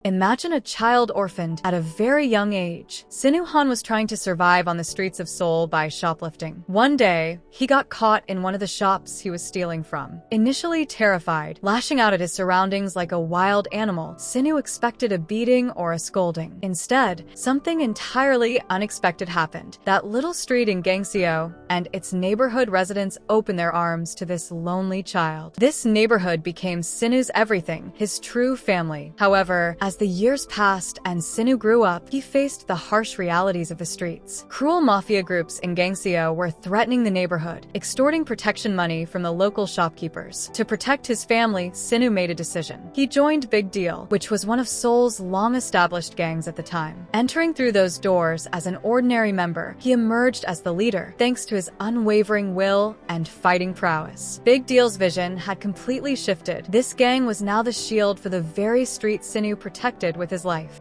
Imagine a child orphaned at a very young age. Sinu was trying to survive on the streets of Seoul by shoplifting. One day, he got caught in one of the shops he was stealing from. Initially terrified, lashing out at his surroundings like a wild animal, Sinu expected a beating or a scolding. Instead, something entirely unexpected happened. That little street in Gangseo and its neighborhood residents opened their arms to this lonely child. This neighborhood became Sinu's everything, his true family. However, as the years passed and Sinu grew up, he faced the harsh realities of the streets. Cruel mafia groups in Gangseo were threatening the neighborhood, extorting protection money from the local shopkeepers. To protect his family, Sinu made a decision. He joined Big Deal, which was one of Seoul's long-established gangs at the time. Entering through those doors as an ordinary member, he emerged as the leader, thanks to his unwavering will and fighting prowess. Big Deal's vision had completely shifted. This gang was now the shield for the very street Sinu protected with his life,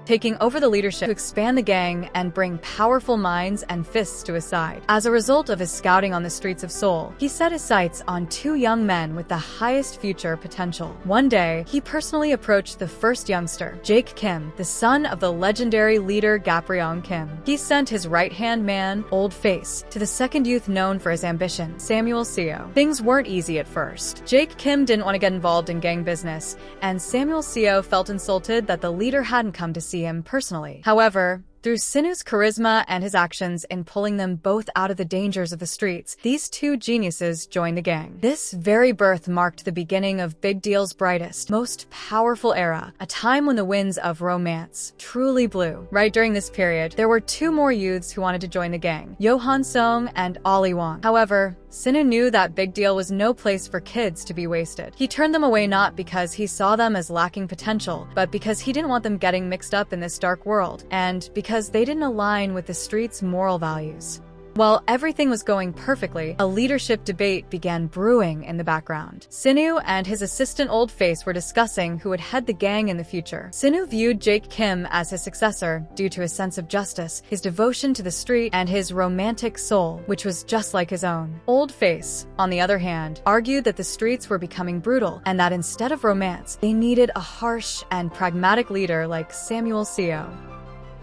taking over the leadership to expand the gang and bring powerful minds and fists to his side. As a result of his scouting on the streets of Seoul, he set his sights on two young men with the highest future potential. One day, he personally approached the first youngster, Jake Kim, the son of the legendary leader Gapriong Kim. He sent his right-hand man, Old Face, to the second youth known for his ambition, Samuel Seo. Things weren't easy at first. Jake Kim didn't want to get involved in gang business, and Samuel Seo felt insulted that the leader hadn't come to see him personally. However, through Sinu's charisma and his actions in pulling them both out of the dangers of the streets, these two geniuses joined the gang. This very birth marked the beginning of Big Deal's brightest, most powerful era, a time when the winds of romance truly blew. Right during this period, there were two more youths who wanted to join the gang, Johan Song and Ali Wang. However, Sinu knew that Big Deal was no place for kids to be wasted. He turned them away not because he saw them as lacking potential, but because he didn't want them getting mixed up in this dark world, and because they didn't align with the street's moral values. While everything was going perfectly, a leadership debate began brewing in the background. Sinu and his assistant Old Face were discussing who would head the gang in the future. Sinu viewed Jake Kim as his successor due to his sense of justice, his devotion to the street, and his romantic soul, which was just like his own. Old Face, on the other hand, argued that the streets were becoming brutal and that instead of romance, they needed a harsh and pragmatic leader like Samuel Seo.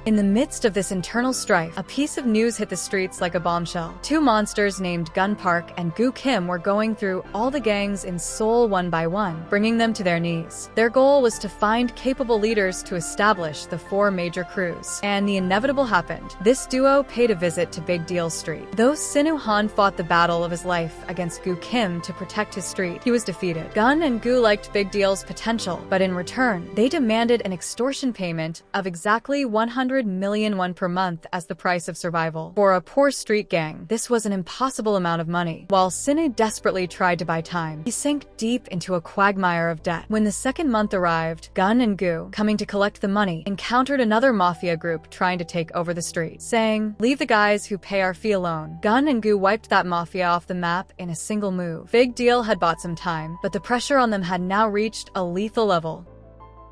In the midst of this internal strife, a piece of news hit the streets like a bombshell. Two monsters named Gun Park and Gu Kim were going through all the gangs in Seoul one by one, bringing them to their knees. Their goal was to find capable leaders to establish the four major crews. And the inevitable happened. This duo paid a visit to Big Deal Street. Though Sinu fought the battle of his life against Gu Kim to protect his street, he was defeated. Gun and Gu liked Big Deal's potential, but in return, they demanded an extortion payment of exactly 100 million won per month as the price of survival. For a poor street gang, this was an impossible amount of money. While Sinu desperately tried to buy time, he sank deep into a quagmire of debt. When the second month arrived, Gun and Gu, coming to collect the money, encountered another mafia group trying to take over the street, saying, "Leave the guys who pay our fee alone." Gun and Gu wiped that mafia off the map in a single move. Big Deal had bought some time, but the pressure on them had now reached a lethal level.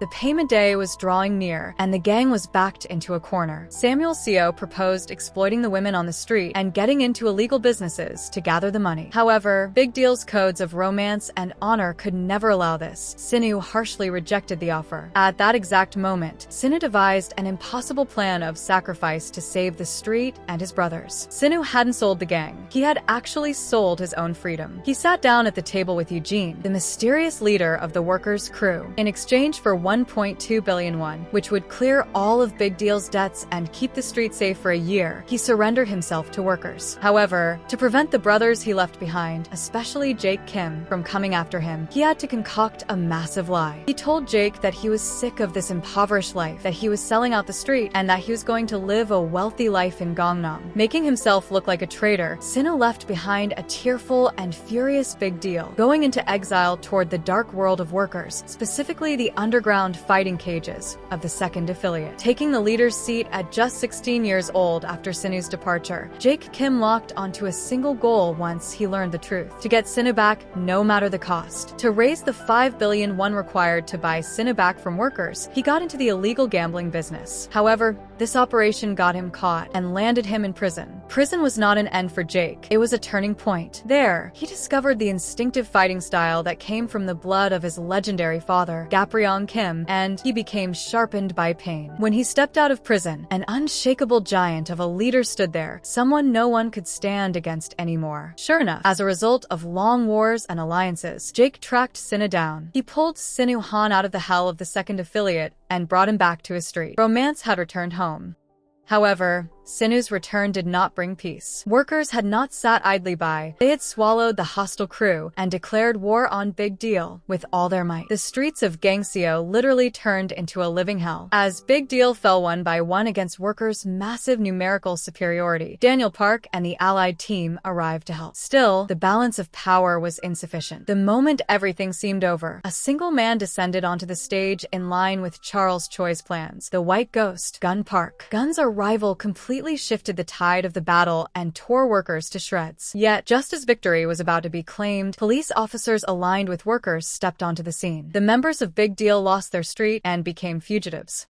The payment day was drawing near, and the gang was backed into a corner. Samuel Seo proposed exploiting the women on the street and getting into illegal businesses to gather the money. However, Big Deal's codes of romance and honor could never allow this. Sinu harshly rejected the offer. At that exact moment, Sinu devised an impossible plan of sacrifice to save the street and his brothers. Sinu hadn't sold the gang. He had actually sold his own freedom. He sat down at the table with Eugene, the mysterious leader of the workers' crew. In exchange for 1.2 billion won, which would clear all of Big Deal's debts and keep the street safe for a year, he surrendered himself to workers. However, to prevent the brothers he left behind, especially Jake Kim, from coming after him, he had to concoct a massive lie. He told Jake that he was sick of this impoverished life, that he was selling out the street, and that he was going to live a wealthy life in Gangnam. Making himself look like a traitor, Sinu left behind a tearful and furious Big Deal, going into exile toward the dark world of workers, specifically the underground fighting cages of the second affiliate. Taking the leader's seat at just 16 years old after Sinu's departure, Jake Kim locked onto a single goal once he learned the truth: to get Sinu back no matter the cost. To raise the 5 billion won required to buy Sinu back from workers, he got into the illegal gambling business. However, this operation got him caught and landed him in prison. Prison was not an end for Jake, it was a turning point. There, he discovered the instinctive fighting style that came from the blood of his legendary father, Gaprion Kim, and he became sharpened by pain. When he stepped out of prison, an unshakable giant of a leader stood there, someone no one could stand against anymore. Sure enough, as a result of long wars and alliances, Jake tracked Sinu down. He pulled Sinu Han out of the hell of the second affiliate and brought him back to his street. Romance had returned home. However, Sinu's return did not bring peace. Workers had not sat idly by. They had swallowed the hostile crew and declared war on Big Deal with all their might. The streets of Gangseo literally turned into a living hell. As Big Deal fell one by one against Workers' massive numerical superiority, Daniel Park and the allied team arrived to help. Still, the balance of power was insufficient. The moment everything seemed over, a single man descended onto the stage in line with Charles Choi's plans. The White Ghost, Gun Park. Gun's arrival completely shifted the tide of the battle and tore Workers to shreds. Yet, just as victory was about to be claimed, police officers aligned with Workers stepped onto the scene. The members of Big Deal lost their street and became fugitives.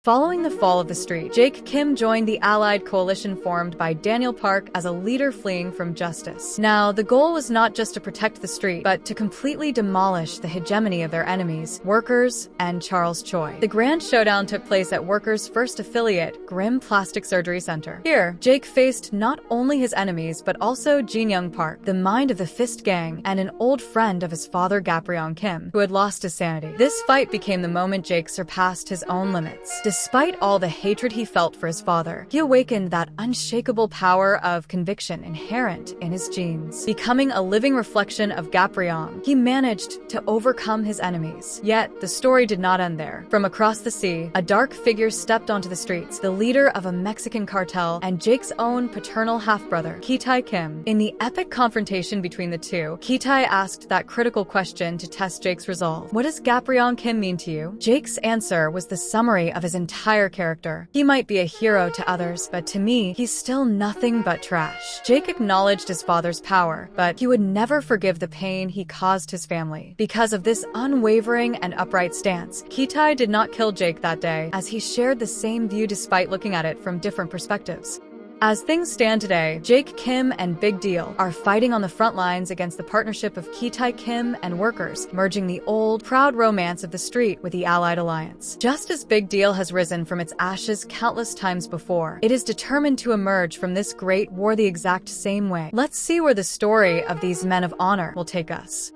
Following the fall of the street, Jake Kim joined the allied coalition formed by Daniel Park as a leader fleeing from justice. Now, the goal was not just to protect the street, but to completely demolish the hegemony of their enemies, Workers and Charles Choi. The grand showdown took place at Workers' first affiliate, Grim Plastic Surgery Center. Here, Jake faced not only his enemies, but also Jin Young Park, the mind of the Fist Gang, and an old friend of his father Gaprion Kim, who had lost his sanity. This fight became the moment Jake surpassed his own limits. Despite all the hatred he felt for his father, he awakened that unshakable power of conviction inherent in his genes. Becoming a living reflection of Gaprion, he managed to overcome his enemies. Yet, the story did not end there. From across the sea, a dark figure stepped onto the streets, the leader of a Mexican cartel and Jake's own paternal half-brother, Kitai Kim. In the epic confrontation between the two, Kitai asked that critical question to test Jake's resolve. What does Gaprion Kim mean to you? Jake's answer was the summary of his entire character. He might be a hero to others, but to me, he's still nothing but trash. Jake acknowledged his father's power, but he would never forgive the pain he caused his family. Because of this unwavering and upright stance, Kitai did not kill Jake that day, as he shared the same view despite looking at it from different perspectives. As things stand today, Jake Kim and Big Deal are fighting on the front lines against the partnership of Kitai Kim and Workers, merging the old, proud romance of the street with the Allied Alliance. Just as Big Deal has risen from its ashes countless times before, it is determined to emerge from this great war the exact same way. Let's see where the story of these men of honor will take us.